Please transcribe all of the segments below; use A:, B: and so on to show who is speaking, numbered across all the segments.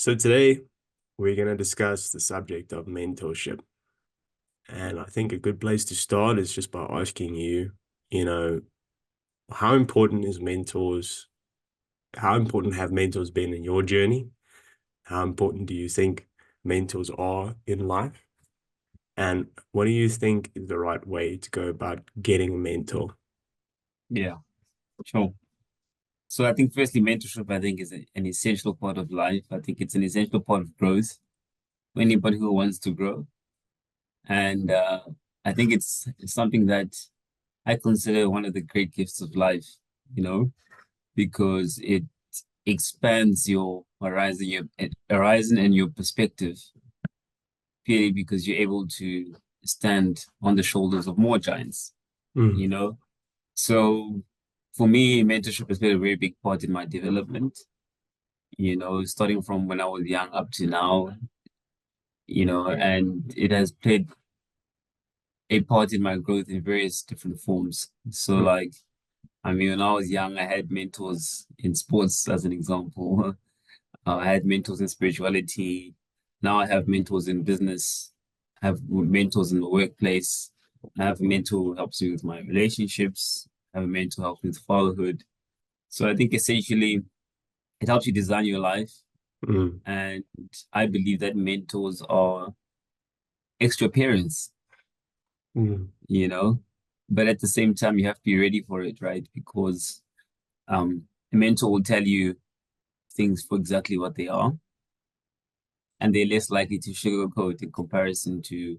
A: So today we're going to discuss the subject of mentorship. And I think a good place to start is just by asking you, you know, how important is mentors? How important have mentors been in your journey? How important do you think mentors are in life? And what do you think is the right way to go about getting a mentor?
B: Yeah, sure. So I think firstly, mentorship, I think, is an essential part of life. I think it's an essential part of growth for anybody who wants to grow. And I think it's something that I consider one of the great gifts of life, you know, because it expands your horizon and your perspective, purely because you're able to stand on the shoulders of more giants,
A: Mm,
B: you know. So for me, mentorship has played a very big part in my development, starting from when I was young up to now, and it has played a part in my growth in various different forms. So,
A: mm,
B: like, I mean, when I was young, I had mentors in sports, as an example. I had mentors in spirituality. Now I have mentors in business. I have mentors in the workplace. I have a mentor who helps me with my relationships. I have a mentor who helps me with fatherhood. So I think essentially it helps you design your life.
A: mm,
B: And I believe that mentors are extra parents,
A: mm,
B: you know, but at the same time, you have to be ready for it, right? Because a mentor will tell you things for exactly what they are, and they're less likely to sugarcoat in comparison to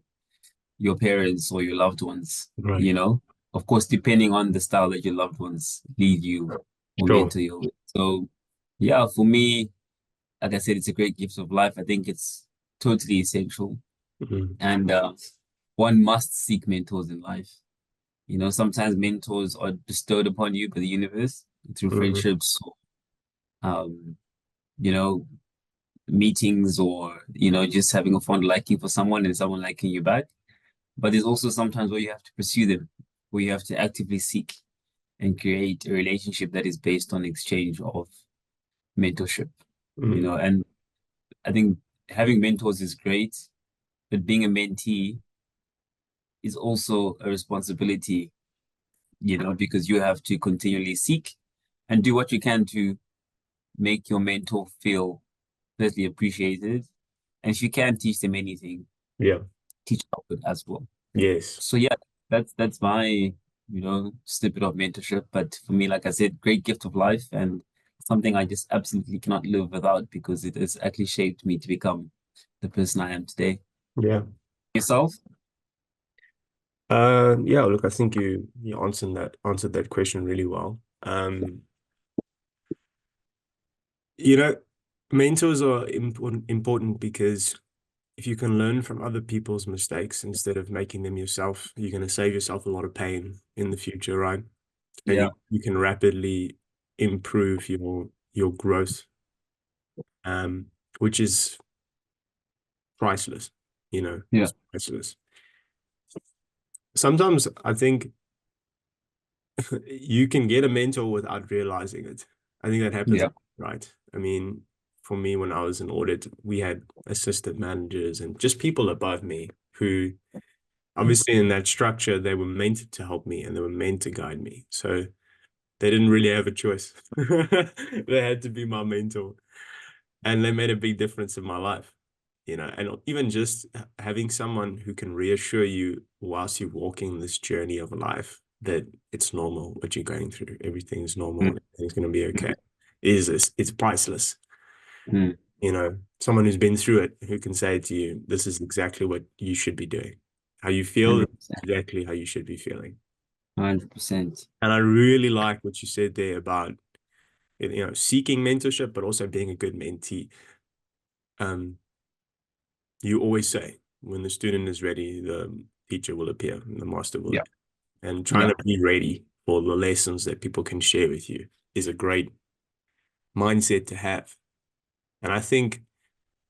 B: your parents or your loved ones,
A: right.
B: you know. Of course, depending on the style that your loved ones lead you or
A: Sure.
B: mentor you with. So, yeah, for me, like I said, it's a great gift of life. I think it's totally essential.
A: Mm,
B: And one must seek mentors in life. Sometimes mentors are bestowed upon you by the universe through
A: mm,
B: friendships, or, um, you know, meetings, or, just having a fond liking for someone and someone liking you back. But there's also sometimes where you have to pursue them, where you have to actively seek and create a relationship that is based on exchange of mentorship,
A: mm,
B: and I think having mentors is great, but being a mentee is also a responsibility, because you have to continually seek and do what you can to make your mentor feel firstly appreciated. And if you can teach them anything,
A: yeah.
B: teach them it as well.
A: Yes.
B: So yeah, that's my, snippet of mentorship. But for me, like I said, great gift of life and something I just absolutely cannot live without because it has actually shaped me to become the person I am today.
A: Yeah.
B: Yourself?
A: Yeah, look, I think you answered that question really well. You know, mentors are important because if you can learn from other people's mistakes instead of making them yourself, you're going to save yourself a lot of pain in the future, right? And
B: Yeah,
A: you can rapidly improve your growth, um, which is priceless,
B: yeah,
A: it's priceless. Sometimes I think you can get a mentor without realizing it. I think that happens,
B: yeah,
A: right? I mean, for me, when I was in audit, we had assistant managers and just people above me who, obviously, in that structure, they were meant to help me and they were meant to guide me. So they didn't really have a choice. They had to be my mentor, and they made a big difference in my life. And even just having someone who can reassure you whilst you're walking this journey of life that it's normal what you're going through, everything's normal,
B: mm,
A: everything's going to be okay,
B: mm,
A: it's priceless.
B: mm,
A: Someone who's been through it who can say to you, this is exactly what you should be doing. How you feel is
B: 100%,
A: exactly how you should be feeling.
B: 100%.
A: And I really like what you said there about, seeking mentorship, but also being a good mentee. Um, You always say, when the student is ready, the teacher will appear and the master will
B: Yeah,
A: appear. And trying
B: yeah,
A: to be ready for the lessons that people can share with you is a great mindset to have. And I think,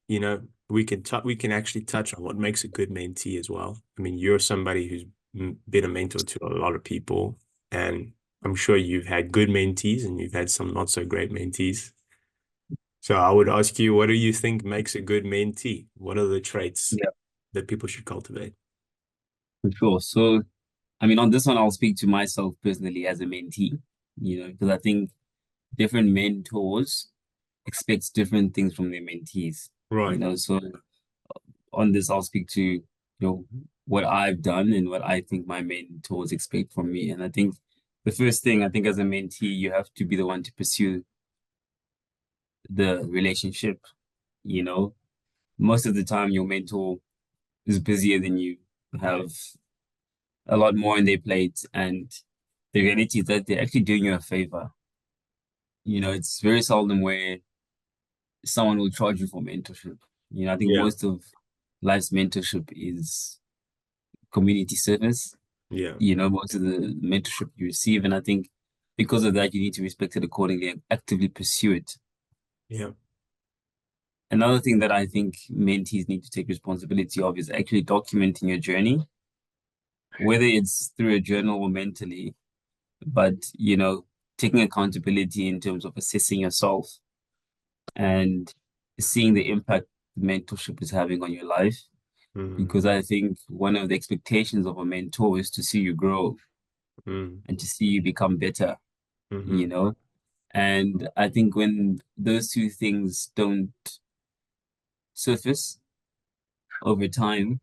A: we can actually touch on what makes a good mentee as well. I mean, you're somebody who's been a mentor to a lot of people, and I'm sure you've had good mentees and you've had some not so great mentees. So I would ask you, what do you think makes a good mentee? What are the traits
B: Yeah,
A: that people should cultivate?
B: for sure. So, I mean, on this one, I'll speak to myself personally as a mentee, because I think different mentors expect different things from their mentees,
A: Right.
B: So on this, I'll speak to, what I've done and what I think my mentors expect from me. And I think the first thing, I think as a mentee, you have to be the one to pursue the relationship, you know. Most of the time, your mentor is busier than you, have a lot more on their plate, and the reality is that they're actually doing you a favor. It's very seldom where someone will charge you for mentorship. I think
A: Yeah.
B: most of life's mentorship is community service.
A: Yeah.
B: Most of the mentorship you receive, and I think because of that, you need to respect it accordingly and actively pursue it.
A: Yeah.
B: Another thing that I think mentees need to take responsibility of is actually documenting your journey, whether it's through a journal or mentally, but taking accountability in terms of assessing yourself and seeing the impact mentorship is having on your life.
A: Mm-hmm.
B: Because I think one of the expectations of a mentor is to see you grow and to see you become better,
A: Mm-hmm.
B: you know? And I think when those two things don't surface over time,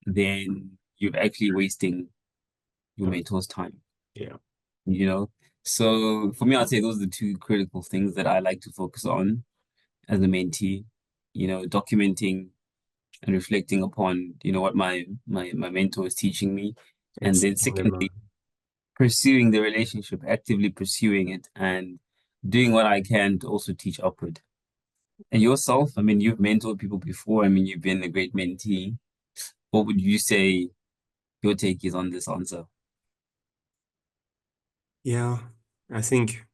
B: then you're actually wasting your mentor's time,
A: Yeah.
B: you know? So for me, I'd say those are the two critical things that I like to focus on as a mentee, documenting and reflecting upon, what my mentor is teaching me. And then
A: Accepting them.
B: secondly, pursuing the relationship, actively pursuing it and doing what I can to also teach upward. And yourself, I mean, you've mentored people before. I mean, you've been a great mentee. What would you say your take is on this answer?
A: Yeah. I think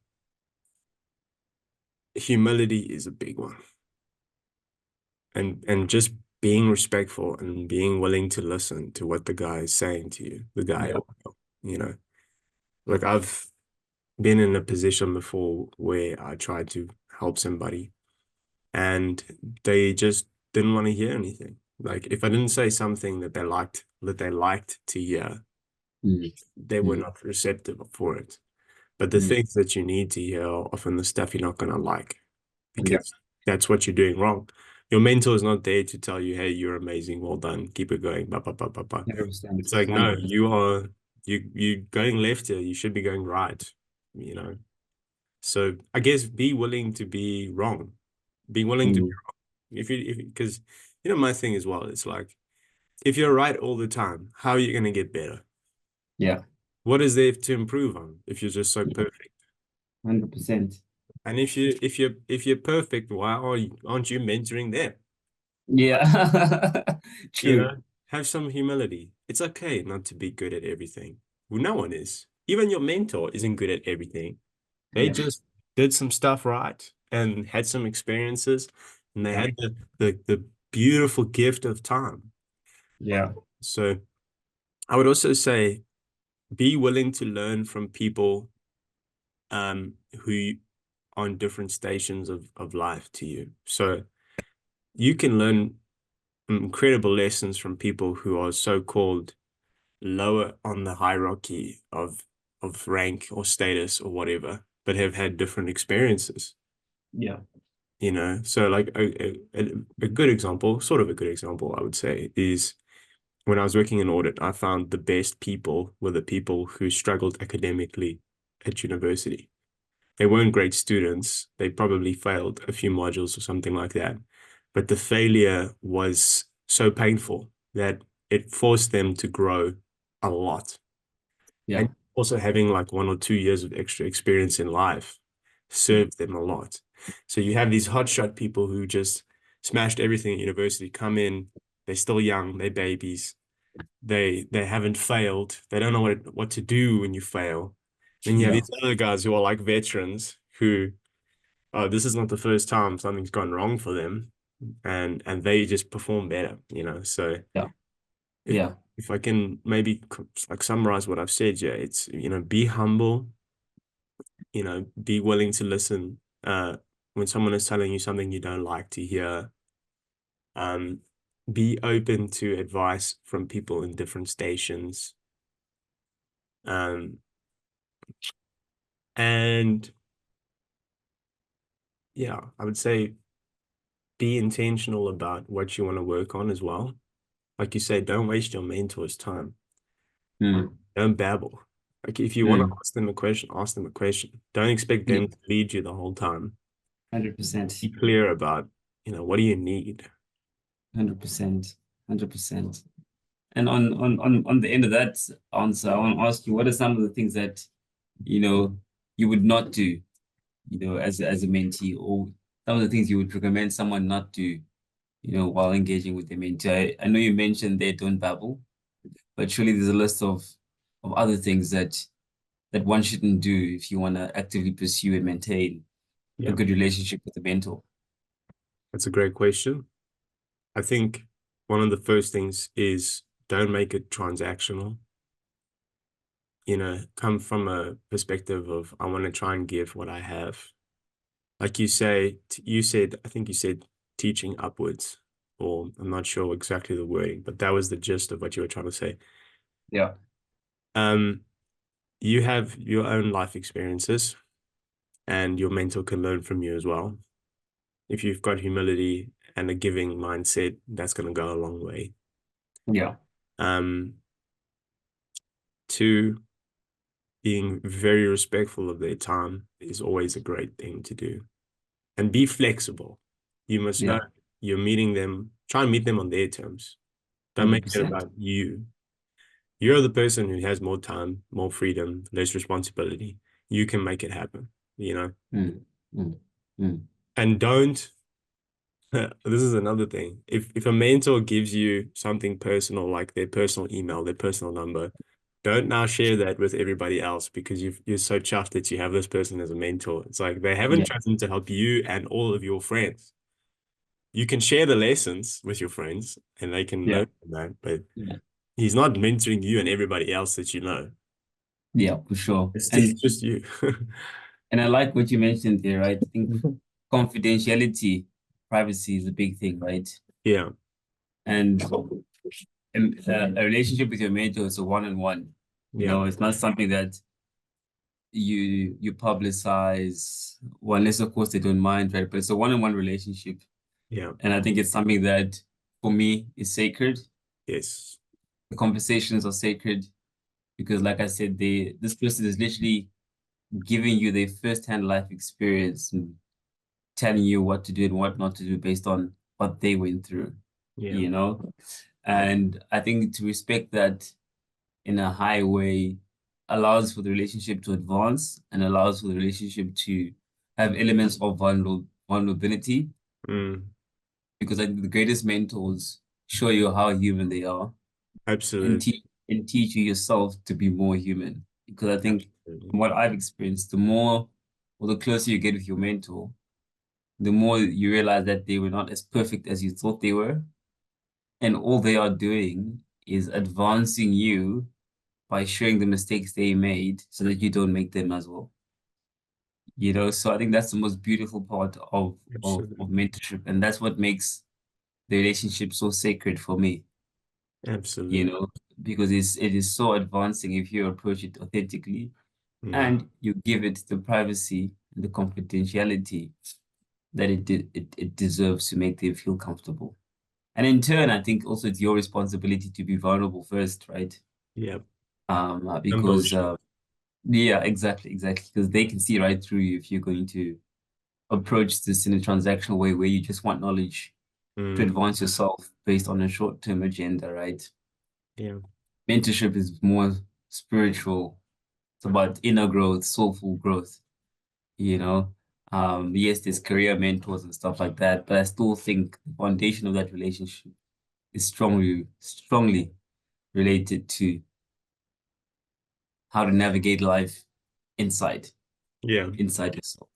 A: humility is a big one. And just being respectful and being willing to listen to what the guy is saying to you, the guy
B: Yeah.
A: or girl, Like I've been in a position before where I tried to help somebody and they just didn't want to hear anything. Like if I didn't say something that they liked to hear,
B: Mm,
A: they were
B: mm,
A: not receptive for it. But the
B: mm.
A: things that you need to hear are often the stuff you're not gonna like
B: Yeah,
A: because that's what you're doing wrong. Your mentor is not there to tell you, hey, you're amazing, well done, keep it going, blah, blah, blah, blah, blah.
B: 100%.
A: It's like, no,
B: 100%.
A: you going left here, you should be going right, you know. So I guess be willing to be wrong. Be willing to be
B: Mm,
A: wrong. If because my thing as well, it's like if you're right all the time, how are you gonna get better?
B: yeah,
A: What is there to improve on if you're just so
B: yeah,
A: perfect?
B: 100%.
A: And if you're perfect, why aren't you mentoring them?
B: Yeah,
A: You
B: true.
A: know, have some humility. It's okay not to be good at everything. Well, no one is. Even your mentor isn't good at everything. They
B: Yeah,
A: just did some stuff right and had some experiences, and they
B: yeah,
A: had the beautiful gift of time.
B: yeah,
A: So I would also say be willing to learn from people who on different stations of life to you. So you can learn incredible lessons from people who are so-called lower on the hierarchy of rank or status or whatever, but have had different experiences.
B: yeah,
A: So like a good example, sort of a good example, I would say, is when I was working in audit, I found the best people were the people who struggled academically at university. They weren't great students. They probably failed a few modules or something like that. But the failure was so painful that it forced them to grow a lot.
B: yeah,
A: And also having like 1 or 2 years of extra experience in life
B: yeah,
A: served them a lot. So you have these hotshot people who just smashed everything at university, come in, they're still young, they're babies, they haven't failed, they don't know what to do when you fail. Then you have
B: yeah,
A: these other guys who are like veterans who, oh, this is not the first time something's gone wrong for them, and they just perform better. So
B: yeah,
A: if
B: yeah,
A: if I can maybe like summarize what I've said, yeah, it's be humble, be willing to listen, when someone is telling you something you don't like to hear, be open to advice from people in different stations. And yeah, I would say be intentional about what you want to work on as well. Like you say, don't waste your mentor's time. Don't babble. Like if you want to ask them a question, ask them a question. Don't expect them to lead you the whole time.
B: 100%.
A: Be clear about, what do you need?
B: 100%. 100%. And on the end of that answer, I want to ask you, what are some of the things that, you would not do, as a mentee, or some of the things you would recommend someone not do, while engaging with the mentee? I know you mentioned they don't babble, but surely there's a list of other things that one shouldn't do if you want to actively pursue and maintain a
A: Yeah,
B: good relationship with the mentor.
A: that's a great question. I think one of the first things is don't make it transactional. Come from a perspective of I want to try and give what I have. Like you said, I think you said teaching upwards, or I'm not sure exactly the wording, but that was the gist of what you were trying to say.
B: Yeah.
A: You have your own life experiences, and your mentor can learn from you as well. If you've got humility and a giving mindset, that's going to go a long way.
B: Yeah.
A: Two, being very respectful of their time is always a great thing to do. And be flexible. You must know
B: Yeah.
A: you're meeting them, try and meet them on their terms. Don't make it
B: 100%.
A: about you. You're the person who has more time, more freedom, less responsibility. You can make it happen,
B: Mm, mm, mm.
A: And don't, this is another thing. If a mentor gives you something personal, like their personal email, their personal number, don't now share that with everybody else because you're so chuffed that you have this person as a mentor. It's like they haven't
B: Yeah.
A: chosen to help you and all of your friends. You can share the lessons with your friends and they can
B: Yeah.
A: learn from that, but
B: Yeah.
A: he's not mentoring you and everybody else that you know.
B: Yeah, for sure.
A: It's just you.
B: And I like what you mentioned there, right? I think confidentiality, privacy is a big thing, right?
A: Yeah,
B: And a relationship with your mentor is a one-on-one.
A: yeah,
B: It's not something that you publicize, well, unless of course they don't mind, right? But it's a one-on-one relationship.
A: yeah,
B: And I think it's something that for me is sacred.
A: yes,
B: The conversations are sacred because like I said, this person is literally giving you their first-hand life experience and telling you what to do and what not to do based on what they went through,
A: yeah,
B: you know? And I think to respect that in a high way allows for the relationship to advance and allows for the relationship to have elements of vulnerability
A: mm,
B: because I think the greatest mentors show you how human they are and
A: absolutely,
B: teach you yourself to be more human. Because I think
A: absolutely,
B: from what I've experienced, the more or the closer you get with your mentor, the more you realize that they were not as perfect as you thought they were. And all they are doing is advancing you by showing the mistakes they made so that you don't make them as well. So I think that's the most beautiful part of
A: absolutely,
B: mentorship. And that's what makes the relationship so sacred for me, you
A: absolutely.
B: know, because it is so advancing if you approach it authentically
A: Mm,
B: and you give it the privacy and the confidentiality that it deserves to make them feel comfortable. And in turn, I think also it's your responsibility to be vulnerable first, right?
A: yeah, and
B: Because
A: bullshit.
B: yeah, exactly, because they can see right through you if you're going to approach this in a transactional way where you just want knowledge to
A: Mm,
B: advance yourself based on a short-term agenda, right?
A: yeah,
B: Mentorship is more spiritual. It's about inner growth, soulful growth, you know. Yes, there's career mentors and stuff like that, but I still think the foundation of that relationship is strongly related to how to navigate life inside,
A: yeah,
B: inside yourself.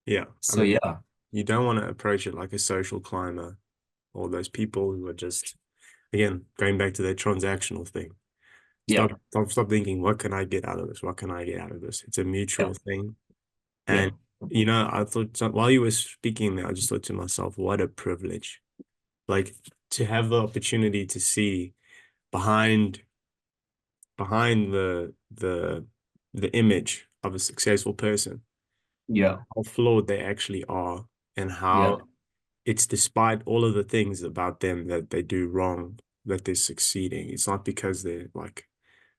A: yeah. I
B: So
A: mean,
B: yeah,
A: you don't want to approach it like a social climber or those people who are just, again, going back to that transactional thing.
B: yeah,
A: Stop thinking, what can I get out of this? What can I get out of this? It's a
B: yeah,
A: mutual thing.
B: yeah,
A: And I thought while you were speaking there, I just thought to myself, what a privilege. Like to have the opportunity to see behind the image of a successful person,
B: Yeah,
A: how flawed they actually are, and
B: yeah,
A: how it's despite all of the things about them that they do wrong that they're succeeding. It's not because they're like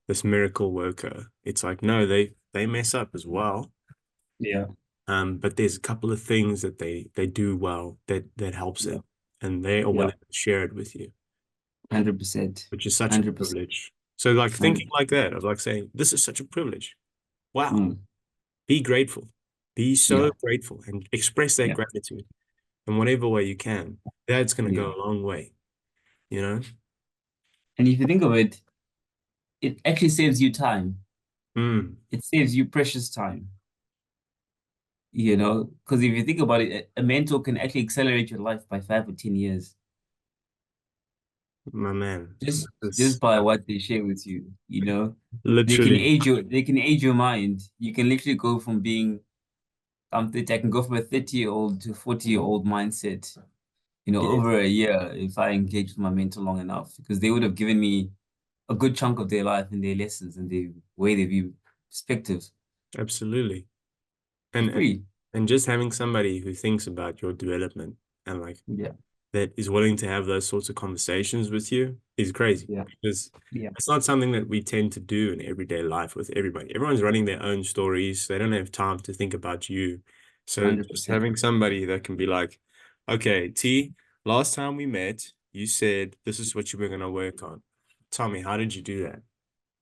A: this miracle worker. It's like no, they mess up as well.
B: yeah,
A: But there's a couple of things that they do well that helps
B: yeah,
A: it, and they are
B: yeah,
A: willing to share it with you,
B: 100%,
A: which is such a
B: 100%,
A: privilege. So like thinking
B: 100%.
A: like that, I was like saying, this is such a privilege. Wow.
B: Mm,
A: Be grateful. Be so
B: yeah,
A: grateful and express that
B: yeah,
A: gratitude in whatever way you can. That's going to
B: yeah.
A: go a long way, you know?
B: And if you think of it, it actually saves you time.
A: Mm,
B: It saves you precious time, because if you think about it, a mentor can actually accelerate your life by 5 or 10 years
A: my man.
B: just
A: This
B: just by what they share with you.
A: literally,
B: They can age your mind. You can literally go from being I'm 30, I can go from a 30-year-old to 40-year-old mindset,
A: yes,
B: over a year if I engage with my mentor long enough, because they would have given me a good chunk of their life and their lessons and the way they view perspectives
A: absolutely.
B: for
A: And
B: free.
A: and just having somebody who thinks about your development and like
B: Yeah,
A: that is willing to have those sorts of conversations with you is crazy
B: yeah,
A: because
B: yeah,
A: it's not something that we tend to do in everyday life with everybody. Everyone's running their own stories. They don't have time to think about you. So just
B: 100%.
A: having somebody that can be like, okay, T, last time we met, you said this is what you were going to work on. Tell me, how did you do that?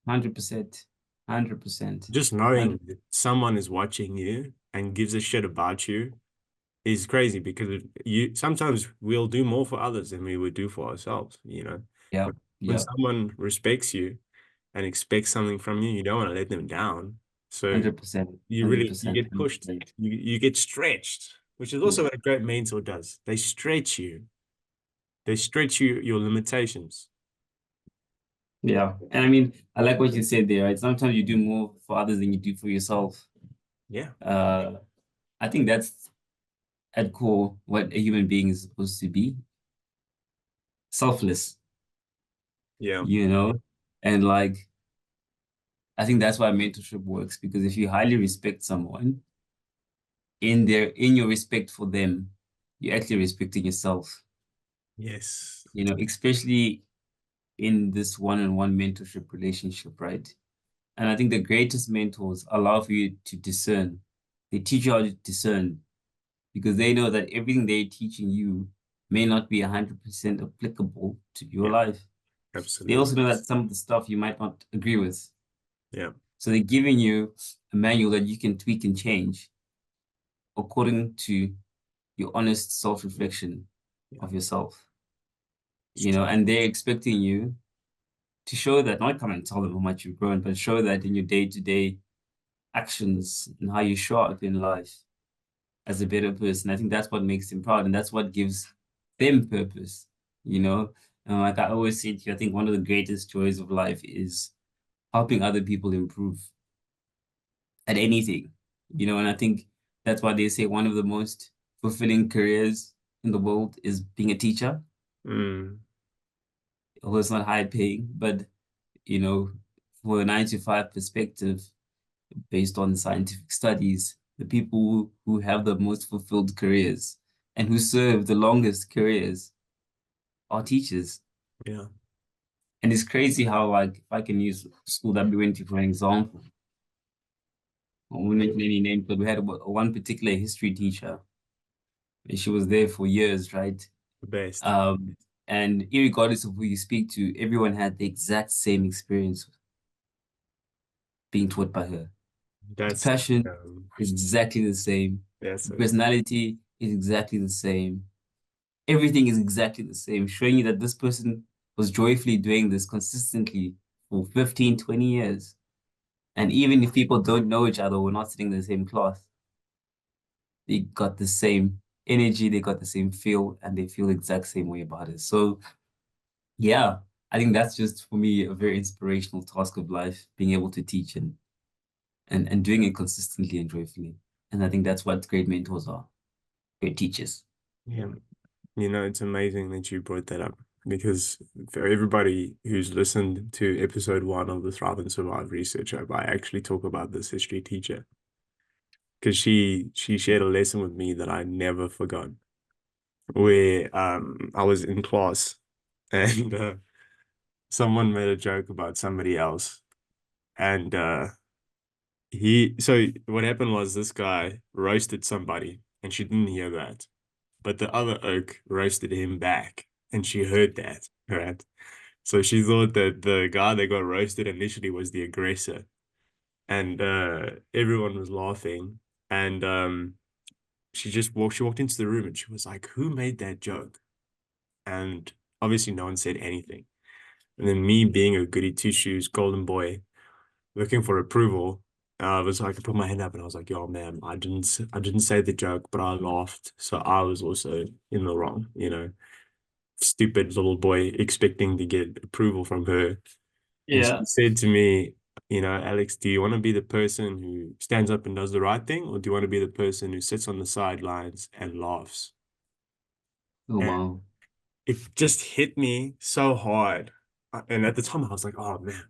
B: 100%. 100%.
A: Just knowing
B: 100.
A: that someone is watching you and gives a shit about you is crazy because you sometimes we'll do more for others than we would do for ourselves, you know.
B: Yeah,
A: When
B: yeah.
A: someone respects you and expects something from you, you don't want to let them down. So
B: 100%.
A: you
B: 100%.
A: get pushed,
B: 100%.
A: you get stretched, which is
B: Yeah.
A: also what a great mentor does. They stretch you. They stretch you your limitations.
B: Yeah. And I mean, I like what you said there, right? Sometimes you do more for others than you do for yourself.
A: Yeah.
B: Uh, I think that's at core what a human being is supposed to be, selfless,
A: Yeah.
B: you know? And like, I think that's why mentorship works, because if you highly respect someone in your respect for them, you're actually respecting yourself,
A: Yes.
B: especially in this one-on-one mentorship relationship, right? And I think the greatest mentors allow for you to discern. They teach you how to discern because they know that everything they're teaching you may not be 100% applicable to your
A: Yeah.
B: life. They
A: Absolutely.
B: also know that some of the stuff you might not agree with.
A: Yeah.
B: So they're giving you a manual that you can tweak and change according to your honest self-reflection
A: Yeah.
B: of yourself.
A: It's true.
B: And they're expecting you to show that, not come and tell them how much you've grown, but show that in your day-to-day actions and how you show up in life as a better person. I think that's what makes them proud, and that's what gives them purpose. You know, like I always say to you, I think one of the greatest joys of life is helping other people improve at anything. And I think that's why they say one of the most fulfilling careers in the world is being a teacher.
A: Mm.
B: Although it's not high paying, but you know, for a 9 to 5 perspective, based on scientific studies, the people who have the most fulfilled careers and who serve the longest careers are teachers.
A: Yeah.
B: And it's crazy how, like, if I can use school that we went to for an example, I won't mention any names, but we had one particular history teacher, and she was there for years, right?
A: The best.
B: Um, and irregardless of who you speak to, everyone had the exact same experience being taught by her. The
A: That's
B: passion
A: um
B: is exactly the same.
A: that's
B: The
A: so
B: personality is exactly the same. Everything is exactly the same, showing you that this person was joyfully doing this consistently for 15, 20 years. And even if people don't know each other, we're not sitting in the same class, they got the same energy, they got the same feel, and they feel the exact same way about it. So, yeah, I think that's just for me a very inspirational task of life, being able to teach and doing it consistently and joyfully. And I think that's what great mentors are, great teachers.
A: Yeah. It's amazing that you brought that up because for everybody who's listened to episode 1 of the Thrive and Survive Research Hub, I actually talk about this history teacher because she shared a lesson with me that I never forgot. Where I was in class and someone made a joke about somebody else, and so what happened was this guy roasted somebody and she didn't hear that, but the other oak roasted him back and she heard that, right? So she thought that the guy that got roasted initially was the aggressor, and everyone was laughing, and she walked into the room and she was like, "Who made that joke?" And obviously no one said anything. And then me being a goody two shoes golden boy looking for approval, I was like, I put my hand up and I was like, "Yo, man, I didn't say the joke, but I laughed, so I was also in the wrong, stupid little boy expecting to get approval from her." And she
B: Yeah.
A: said to me, "Alex, do you want to be the person who stands up and does the right thing, or do you want to be the person who sits on the sidelines and laughs?"
B: Oh,
A: And
B: wow.
A: it just hit me so hard. And at the time, I was like, "Oh man,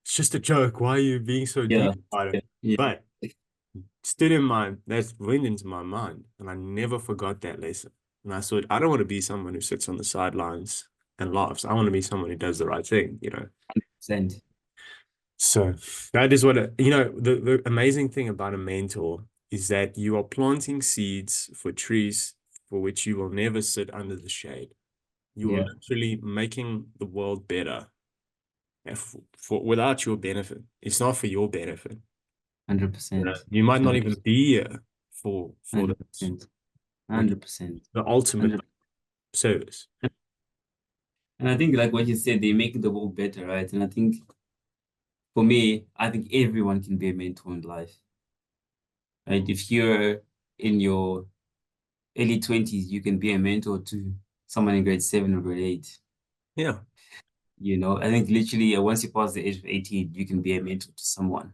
A: it's just a joke. Why are you being so deep
B: Yeah.
A: about it?"
B: Yeah.
A: But stood in my that's went into my mind, and I never forgot that lesson. And I thought, I don't want to be someone who sits on the sidelines and laughs. I want to be someone who does the right thing.
B: Send.
A: So that is what the amazing thing about a mentor is that you are planting seeds for trees for which you will never sit under the shade. You are
B: Yeah.
A: literally making the world better without your benefit. It's not for your benefit.
B: 100%.
A: You might not even
B: 100%.
A: be here for this,
B: 100%.
A: like
B: 100%.
A: the ultimate
B: 100%.
A: service.
B: And I think like what you said, they make the world better, right? And I think for me, I think everyone can be a mentor in life, right? If you're in your early 20s, you can be a mentor to someone in grade 7 or grade 8.
A: Yeah.
B: I think literally once you pass the age of 18, you can be a mentor to someone.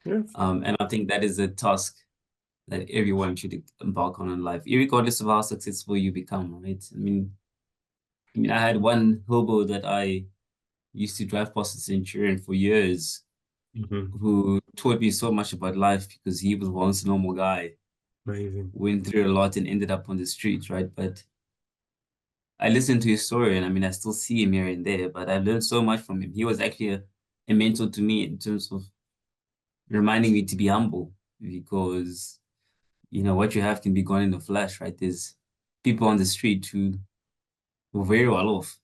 A: Yeah.
B: And I think that is a task that everyone should embark on in life, regardless of how successful you become, right? I had one hobo that I used to drive past the Centurion for years,
A: Hmm.
B: who taught me so much about life because he was once a normal guy,
A: Amazing.
B: went through a lot and ended up on the streets, right? But I listened to his story and I still see him here and there, but I learned so much from him. He was actually a mentor to me in terms of reminding me to be humble because, what you have can be gone in a flash, right? There's people on the street who are very well off.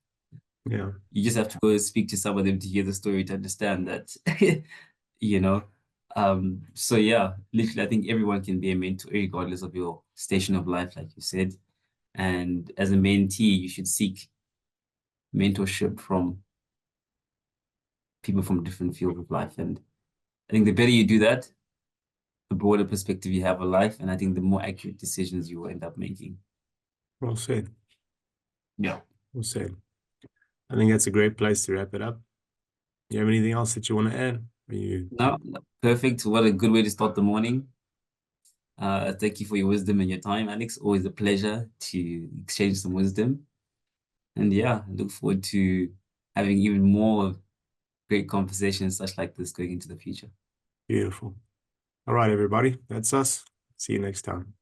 A: Yeah.
B: You just have to go speak to some of them to hear the story to understand that, you know. So yeah, literally, I think everyone can be a mentor regardless of your station of life, like you said. And as a mentee, you should seek mentorship from people from different fields of life. And I think the better you do that, the broader perspective you have of life, and I think the more accurate decisions you will end up making.
A: Well said.
B: Yeah.
A: Well said. I think that's a great place to wrap it up. You have anything else that you want to add? Are you
B: No, perfect. What a good way to start the morning. Thank you for your wisdom and your time, Alex. Always a pleasure to exchange some wisdom. And yeah, I look forward to having even more great conversations such like this going into the future.
A: beautiful? All right, everybody. That's us. See you next time.